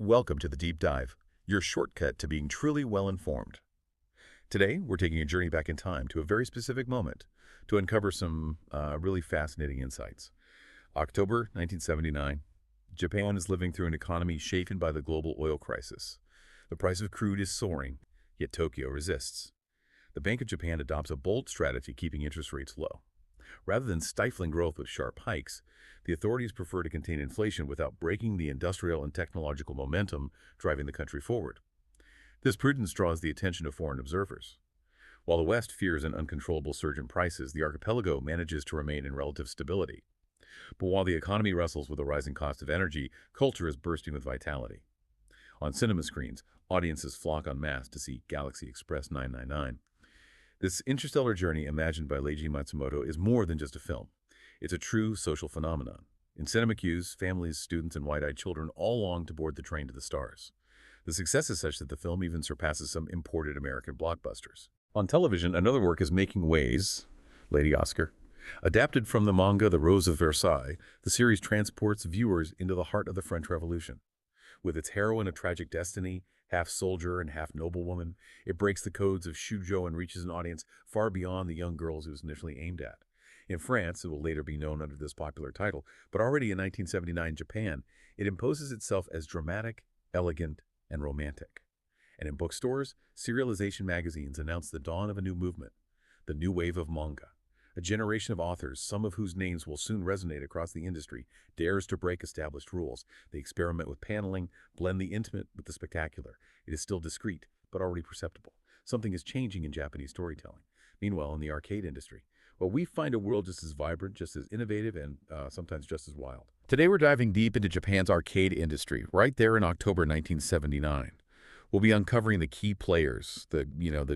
Welcome to the Deep Dive, your shortcut to being truly well-informed. Today, we're taking a journey back in time to a very specific moment to uncover some really fascinating insights. October 1979, Japan is living through an economy shaken by the global oil crisis. The price of crude is soaring, yet Tokyo resists. The Bank of Japan adopts a bold strategy keeping interest rates low. Rather than stifling growth with sharp hikes, the authorities prefer to contain inflation without breaking the industrial and technological momentum driving the country forward. This prudence draws the attention of foreign observers. While the West fears an uncontrollable surge in prices, the archipelago manages to remain in relative stability. But while the economy wrestles with the rising cost of energy, culture is bursting with vitality. On cinema screens, audiences flock en masse to see Galaxy Express 999. This interstellar journey imagined by Leiji Matsumoto is more than just a film. It's a true social phenomenon. In cinema queues, families, students, and wide-eyed children all long to board the train to the stars. The success is such that the film even surpasses some imported American blockbusters. On television, another work is making waves, Lady Oscar. Adapted from the manga The Rose of Versailles, the series transports viewers into the heart of the French Revolution. With its heroine of tragic destiny, half soldier and half noblewoman, it breaks the codes of shoujo and reaches an audience far beyond the young girls it was initially aimed at. In France, it will later be known under this popular title, but already in 1979 Japan, it imposes itself as dramatic, elegant, and romantic. And in bookstores, serialization magazines announce the dawn of a new movement, the new wave of manga. A generation of authors, some of whose names will soon resonate across the industry, dares to break established rules. They experiment with paneling, blend the intimate with the spectacular. It is still discreet, but already perceptible. Something is changing in Japanese storytelling. Meanwhile, in the arcade industry, well, we find a world just as vibrant, just as innovative, and sometimes just as wild. Today, we're diving deep into Japan's arcade industry, right there in October 1979. We'll be uncovering the key players, the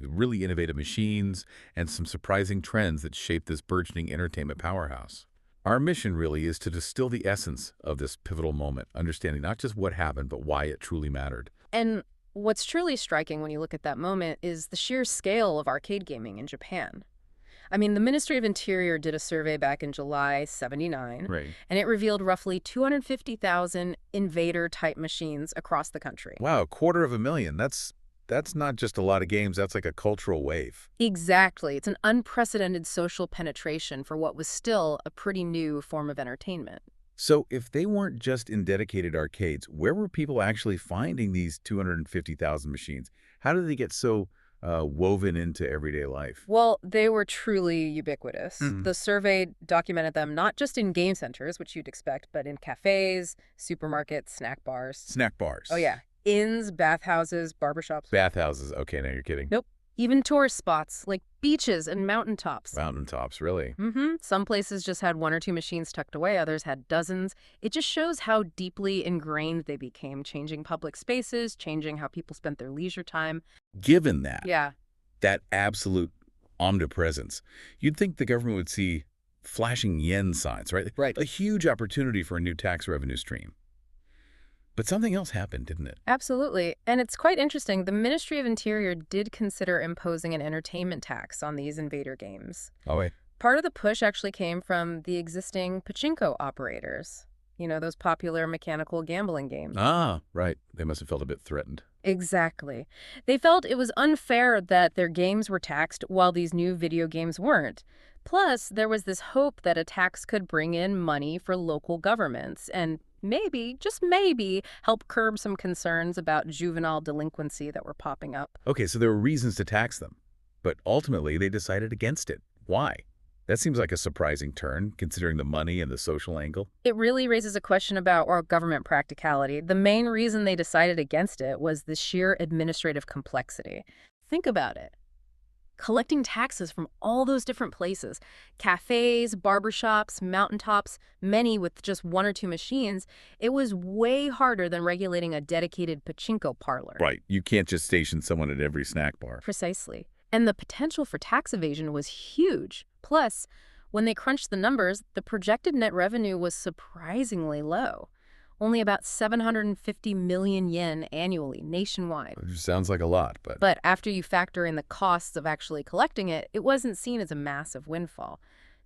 really innovative machines, and some surprising trends that shape this burgeoning entertainment powerhouse. Our mission really is to distill the essence of this pivotal moment, understanding not just what happened, but why it truly mattered. And what's truly striking when you look at that moment is the sheer scale of arcade gaming in Japan. I mean, the Ministry of Interior did a survey back in July '79, Right. and it revealed roughly 250,000 invader-type machines across the country. Wow, 250,000. That's not just a lot of games, that's like a cultural wave. Exactly. It's an unprecedented social penetration for what was still a pretty new form of entertainment. So if they weren't just in dedicated arcades, where were people actually finding these 250,000 machines? How did they get so woven into everyday life? Well, they were truly ubiquitous. Mhm. The survey documented them not just in game centers, which you'd expect, but in cafes, supermarkets, snack bars. Snack bars. Oh, yeah. Inns, bathhouses, barbershops. Bathhouses. Okay, now you're kidding. Nope. Even tourist spots like beaches and mountaintops. Mountaintops, really? Some places just had one or two machines tucked away, others had dozens. It just shows how deeply ingrained they became, changing public spaces, changing how people spent their leisure time. Given that, Yeah. that absolute omnipresence, you'd think the government would see flashing yen signs, right? Right. A huge opportunity for a new tax revenue stream. But something else happened, didn't it? Absolutely. And it's quite interesting. The Ministry of Interior did consider imposing an entertainment tax on these invader games. Oh, wait. Part of the push actually came from the existing pachinko operators. You know, those popular mechanical gambling games. Ah, right. They must have felt a bit threatened. Exactly. They felt it was unfair that their games were taxed while these new video games weren't. Plus, there was this hope that a tax could bring in money for local governments and maybe, just maybe, help curb some concerns about juvenile delinquency that were popping up. Okay, so there were reasons to tax them, but ultimately they decided against it. Why? That seems like a surprising turn, considering the money and the social angle. It really raises a question about our government practicality. The main reason they decided against it was the sheer administrative complexity. Think about it. Collecting taxes from all those different places, cafes, barbershops, mountaintops, many with just one or two machines, it was way harder than regulating a dedicated pachinko parlor. Right. You can't just station someone at every snack bar. Precisely. And the potential for tax evasion was huge. Plus, when they crunched the numbers, the projected net revenue was surprisingly low. Only about 750 million yen annually, nationwide. It sounds like a lot, but... But after you factor in the costs of actually collecting it, it wasn't seen as a massive windfall.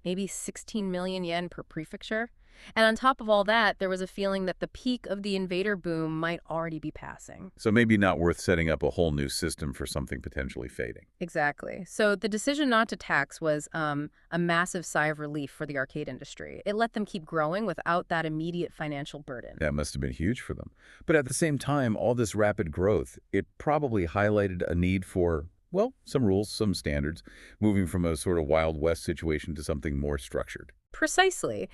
maybe 16 million yen per prefecture. And on top of all that, there was a feeling that the peak of the invader boom might already be passing. So maybe not worth setting up a whole new system for something potentially fading. Exactly. So the decision not to tax was a massive sigh of relief for the arcade industry. It let them keep growing without that immediate financial burden. That must have been huge for them. But at the same time, all this rapid growth, it probably highlighted a need for, well, some rules, some standards, moving from a sort of Wild West situation to something more structured. Precisely.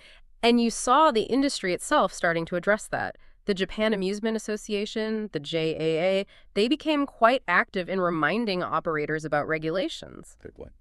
And you saw the industry itself starting to address that. The Japan Amusement Association, the JAA, they became quite active in reminding operators about regulations. Fair point.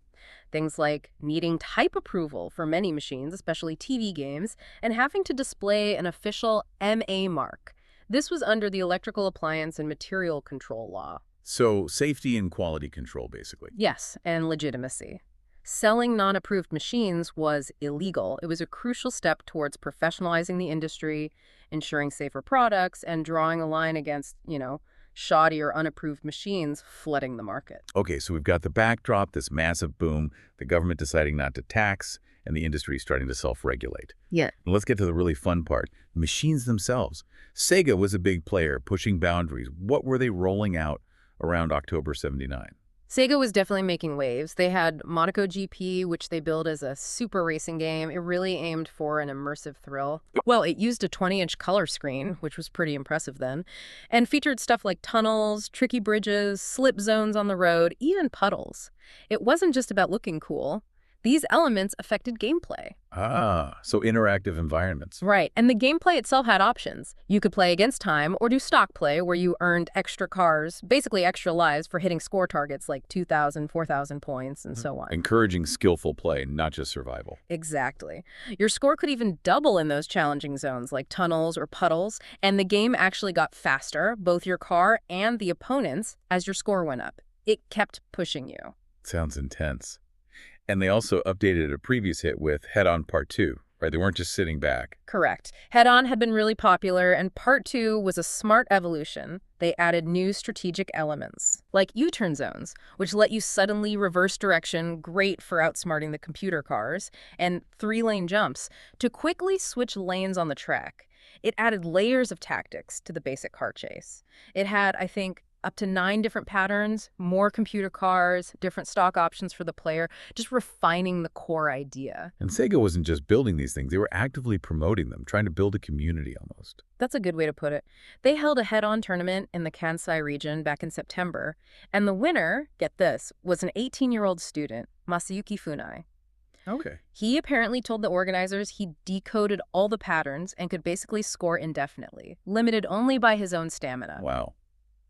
Things like needing type approval for many machines, especially TV games, and having to display an official MA mark. This was under the Electrical Appliance and Material Control Law. So safety and quality control, basically. Yes, and legitimacy. Selling non-approved machines was illegal. It was a crucial step towards professionalizing the industry, ensuring safer products, and drawing a line against, shoddy or unapproved machines flooding the market. Okay, so we've got the backdrop, this massive boom, the government deciding not to tax, and the industry starting to self-regulate. Yeah. And let's get to the really fun part, machines themselves. Sega was a big player, pushing boundaries. What were they rolling out around October '79? Sega was definitely making waves. They had Monaco GP, which they billed as a super racing game. It really aimed for an immersive thrill. Well, it used a 20-inch color screen, which was pretty impressive then, and featured stuff like tunnels, tricky bridges, slip zones on the road, even puddles. It wasn't just about looking cool. These elements affected gameplay. Ah, so interactive environments. Right, and the gameplay itself had options. You could play against time or do stock play where you earned extra cars, basically extra lives for hitting score targets like 2,000, 4,000 points and so on. Encouraging skillful play, not just survival. Exactly. Your score could even double in those challenging zones like tunnels or puddles, and the game actually got faster, both your car and the opponents, as your score went up. It kept pushing you. Sounds intense. And they also updated a previous hit with Head On Part 2, right? They weren't just sitting back. Correct. Head On had been really popular, and Part 2 was a smart evolution. They added new strategic elements, like U-turn zones, which let you suddenly reverse direction, great for outsmarting the computer cars, and 3-lane jumps to quickly switch lanes on the track. It added layers of tactics to the basic car chase. It had, I think, up to 9 different patterns, more computer cars, different stock options for the player, just refining the core idea. And Sega wasn't just building these things, they were actively promoting them, trying to build a community almost. That's a good way to put it. They held a head-on tournament in the Kansai region back in September, and the winner, get this, was an 18-year-old student, Masayuki Funai. Okay. He apparently told the organizers he decoded all the patterns and could basically score indefinitely, limited only by his own stamina. Wow.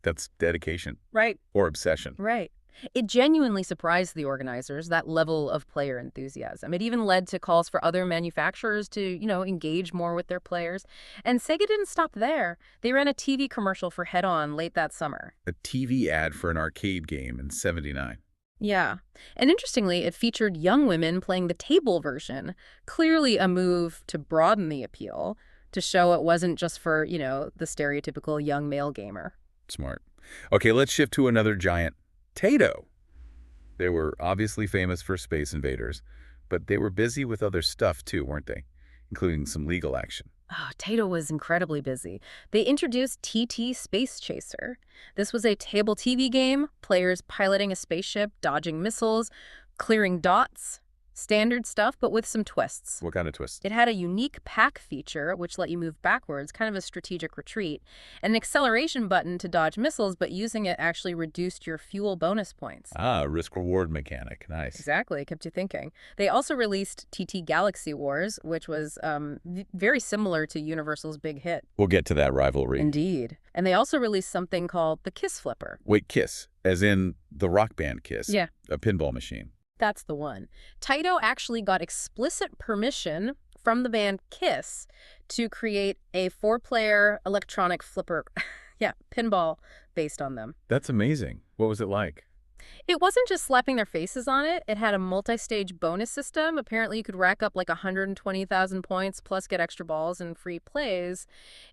That's dedication. Right. Or obsession. Right. It genuinely surprised the organizers, that level of player enthusiasm. It even led to calls for other manufacturers to, engage more with their players. And Sega didn't stop there. They ran a TV commercial for Head On late that summer. A TV ad for an arcade game in '79. Yeah. And interestingly, it featured young women playing the table version, clearly a move to broaden the appeal, to show it wasn't just for, the stereotypical young male gamer. Smart. Okay, let's shift to another giant, Taito. They were obviously famous for Space Invaders, but they were busy with other stuff too, weren't they? Including some legal action. Oh, Taito was incredibly busy. They introduced TT Space Chaser. This was a table TV game, players piloting a spaceship, dodging missiles, clearing dots. Standard stuff, but with some twists. What kind of twists? It had a unique pack feature, which let you move backwards, kind of a strategic retreat, and an acceleration button to dodge missiles, but using it actually reduced your fuel bonus points. Ah, risk-reward mechanic. Nice. Exactly. It kept you thinking. They also released TT Galaxy Wars, which was very similar to Universal's big hit. We'll get to that rivalry. Indeed. And they also released something called the Kiss Flipper. Wait, Kiss, as in the rock band Kiss. Yeah. A pinball machine. That's the one. Taito actually got explicit permission from the band Kiss to create a 4-player electronic flipper, pinball based on them. That's amazing. What was it like? It wasn't just slapping their faces on it. It had a multi-stage bonus system. Apparently, you could rack up like 120,000 points plus get extra balls and free plays.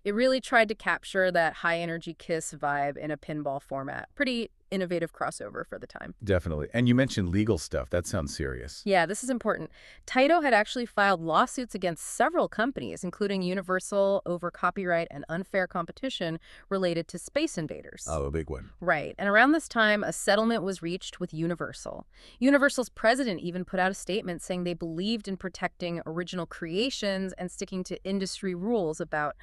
It really tried to capture that high-energy Kiss vibe in a pinball format. Pretty innovative crossover for the time. Definitely. And you mentioned legal stuff. That sounds serious. Yeah, this is important. Taito had actually filed lawsuits against several companies, including Universal, over copyright and unfair competition related to Space Invaders. Oh, a big one. Right. And around this time, a settlement was reached with Universal. Universal's president even put out a statement saying they believed in protecting original creations and sticking to industry rules about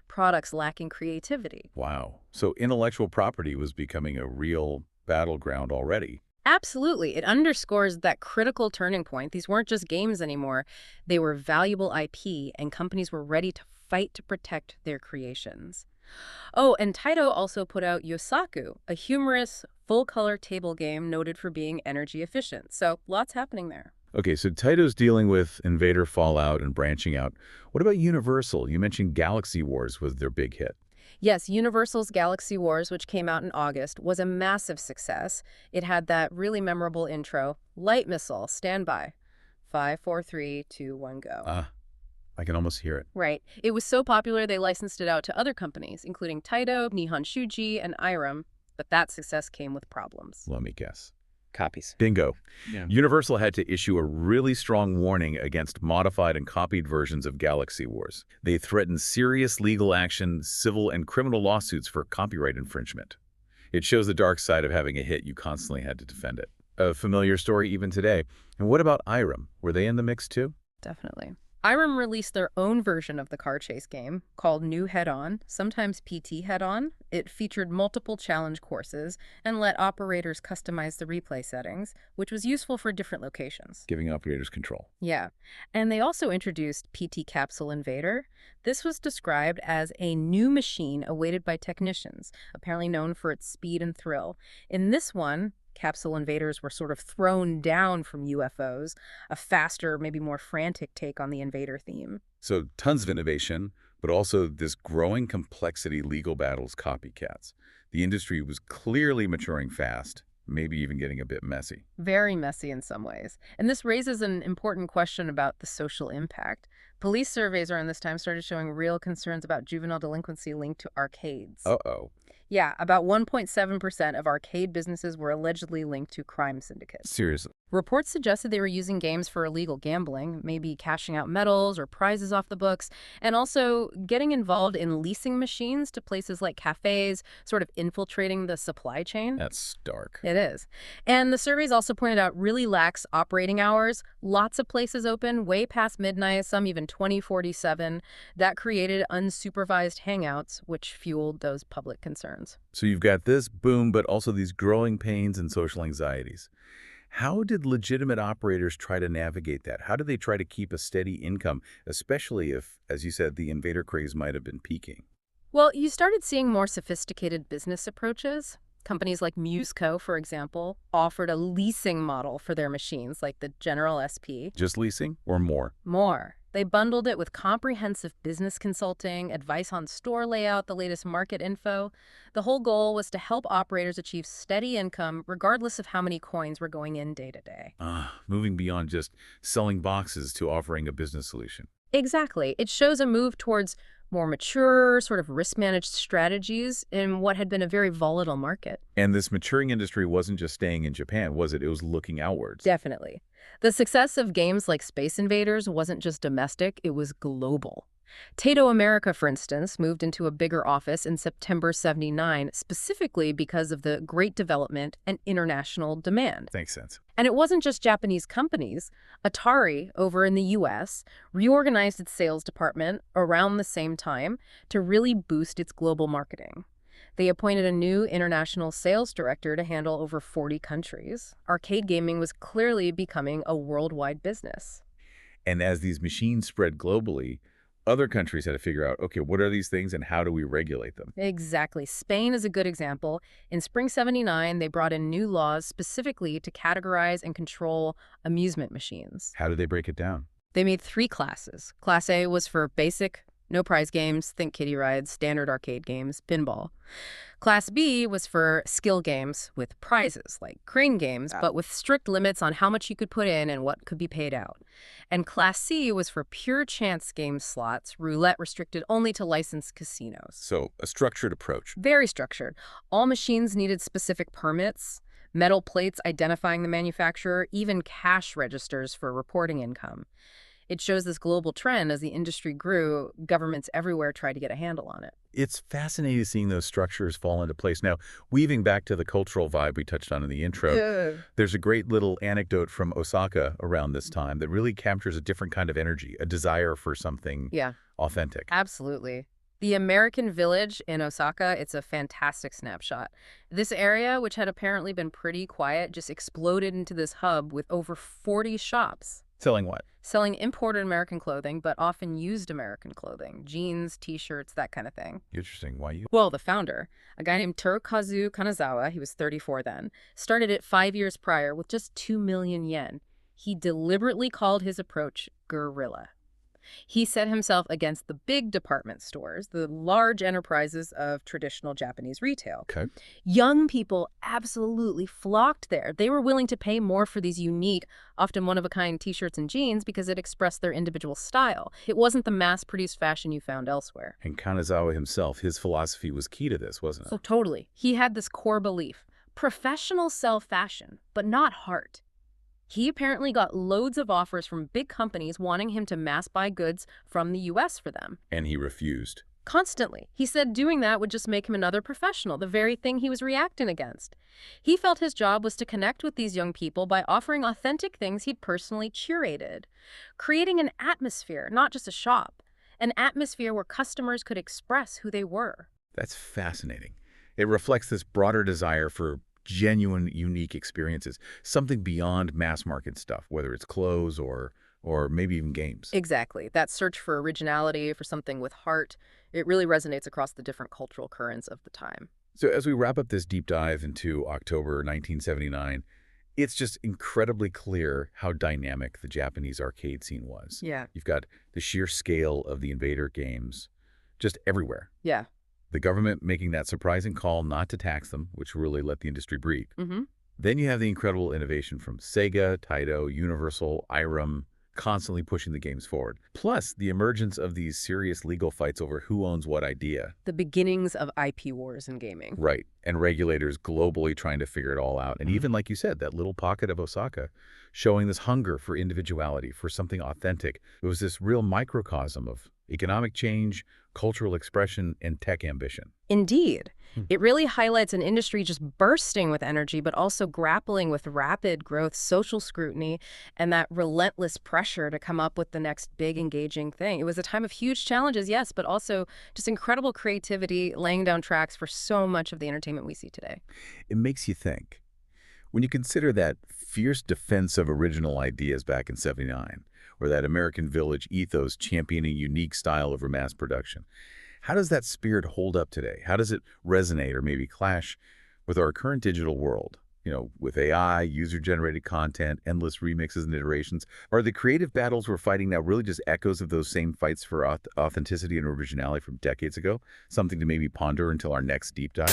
products lacking creativity. Wow. So intellectual property was becoming a real battleground already. Absolutely. It underscores that critical turning point. These weren't just games anymore. They were valuable IP, and companies were ready to fight to protect their creations. Oh, and Taito also put out Yosaku, a humorous, full-color table game noted for being energy efficient. So lots happening there. Okay, so Taito's dealing with Invader Fallout and branching out. What about Universal? You mentioned Galaxy Wars was their big hit. Yes, Universal's Galaxy Wars, which came out in August, was a massive success. It had that really memorable intro, Light Missile, stand by. 5, 4, 3, 2, 1, go. I can almost hear it. Right. It was so popular they licensed it out to other companies, including Taito, Nihon Shuji, and Irem, but that success came with problems. Let me guess. Copies. Bingo. Yeah. Universal had to issue a really strong warning against modified and copied versions of Galaxy Wars. They threatened serious legal action, civil and criminal lawsuits for copyright infringement. It shows the dark side of having a hit. You constantly had to defend it. A familiar story even today. And what about Irem? Were they in the mix too? Definitely. Irem released their own version of the car chase game called New Head-On, sometimes PT Head-On. It featured multiple challenge courses and let operators customize the replay settings, which was useful for different locations. Giving operators control. Yeah. And they also introduced PT Capsule Invader. This was described as a new machine awaited by technicians, apparently known for its speed and thrill. In this one, Capsule invaders were sort of thrown down from UFOs, a faster, maybe more frantic take on the invader theme. So tons of innovation, but also this growing complexity legal battles copycats. The industry was clearly maturing fast, maybe even getting a bit messy. Very messy in some ways. And this raises an important question about the social impact. Police surveys around this time started showing real concerns about juvenile delinquency linked to arcades. Uh-oh. Yeah, about 1.7% of arcade businesses were allegedly linked to crime syndicates. Seriously. Reports suggested they were using games for illegal gambling, maybe cashing out medals or prizes off the books, and also getting involved in leasing machines to places like cafes, sort of infiltrating the supply chain. That's stark. It is. And the surveys also pointed out really lax operating hours. Lots of places open way past midnight, some even 2047. That created unsupervised hangouts, which fueled those public concerns. So you've got this boom, but also these growing pains and social anxieties. How did legitimate operators try to navigate that? How did they try to keep a steady income, especially if, as you said, the invader craze might have been peaking? Well, you started seeing more sophisticated business approaches. Companies like Musco, for example, offered a leasing model for their machines, like the General SP. Just leasing or more? More. They bundled it with comprehensive business consulting, advice on store layout, the latest market info. The whole goal was to help operators achieve steady income regardless of how many coins were going in day to day. Moving beyond just selling boxes to offering a business solution. Exactly. It shows a move towards more mature, sort of risk-managed strategies in what had been a very volatile market. And this maturing industry wasn't just staying in Japan, was it? It was looking outwards. Definitely. The success of games like Space Invaders wasn't just domestic, it was global. Taito America, for instance, moved into a bigger office in September '79, specifically because of the great development and international demand. Makes sense. And it wasn't just Japanese companies. Atari, over in the US, reorganized its sales department around the same time to really boost its global marketing. They appointed a new international sales director to handle over 40 countries. Arcade gaming was clearly becoming a worldwide business. And as these machines spread globally, other countries had to figure out, okay, what are these things and how do we regulate them? Exactly. Spain is a good example. In spring '79, they brought in new laws specifically to categorize and control amusement machines. How did they break it down? They made 3 classes. Class A was for basic No prize games, think kiddie rides, standard arcade games, pinball. Class B was for skill games with prizes, like crane games, but with strict limits on how much you could put in and what could be paid out. And Class C was for pure chance game slots, roulette restricted only to licensed casinos. So a structured approach. Very structured. All machines needed specific permits, metal plates identifying the manufacturer, even cash registers for reporting income. It shows this global trend as the industry grew, governments everywhere tried to get a handle on it. It's fascinating seeing those structures fall into place. Now, weaving back to the cultural vibe we touched on in the intro, there's a great little anecdote from Osaka around this time that really captures a different kind of energy, a desire for something authentic. Absolutely. The American Village in Osaka, it's a fantastic snapshot. This area, which had apparently been pretty quiet, just exploded into this hub with over 40 shops. Selling what? Selling imported American clothing, but often used American clothing. Jeans, T-shirts, that kind of thing. Interesting. Why you? Well, the founder, a guy named Terukazu Kanazawa, he was 34 then, started it 5 years prior with just 2 million yen. He deliberately called his approach guerrilla. He set himself against the big department stores, the large enterprises of traditional Japanese retail. Okay. Young people absolutely flocked there. They were willing to pay more for these unique, often one-of-a-kind T-shirts and jeans because it expressed their individual style. It wasn't the mass-produced fashion you found elsewhere. And Kanazawa himself, his philosophy was key to this, wasn't it? So totally. He had this core belief. Professionals sell fashion, but not heart. He apparently got loads of offers from big companies wanting him to mass buy goods from the U.S. for them. And he refused. Constantly. He said doing that would just make him another professional, the very thing he was reacting against. He felt his job was to connect with these young people by offering authentic things he'd personally curated, creating an atmosphere, not just a shop, an atmosphere where customers could express who they were. That's fascinating. It reflects this broader desire for genuine, unique experiences, something beyond mass market stuff, whether it's clothes or maybe even games. Exactly. That search for originality, for something with heart, it really resonates across the different cultural currents of the time. So as we wrap up this deep dive into October 1979, it's just incredibly clear how dynamic the Japanese arcade scene was. Yeah. You've got the sheer scale of the Invader games just everywhere. Yeah. The government making that surprising call not to tax them, which really let the industry breathe. Then you have the incredible innovation from Sega, Taito, Universal, Irem, constantly pushing the games forward. Plus, the emergence of these serious legal fights over who owns what idea. The beginnings of IP wars in gaming. Right. And regulators globally trying to figure it all out. And even, like you said, that little pocket of Osaka showing this hunger for individuality, for something authentic. It was this real microcosm of economic change, cultural expression, and tech ambition. Indeed. It really highlights an industry just bursting with energy, but also grappling with rapid growth, social scrutiny, and that relentless pressure to come up with the next big engaging thing. It was a time of huge challenges, yes, but also just incredible creativity, laying down tracks for so much of the entertainment we see today. It makes you think. When you consider that fierce defense of original ideas back in '79, or that American Village ethos championing unique style over mass production, how does that spirit hold up today? How does it resonate or maybe clash with our current digital world? You know, with AI, user-generated content, endless remixes and iterations. Are the creative battles we're fighting now really just echoes of those same fights for authenticity and originality from decades ago? Something to maybe ponder until our next deep dive?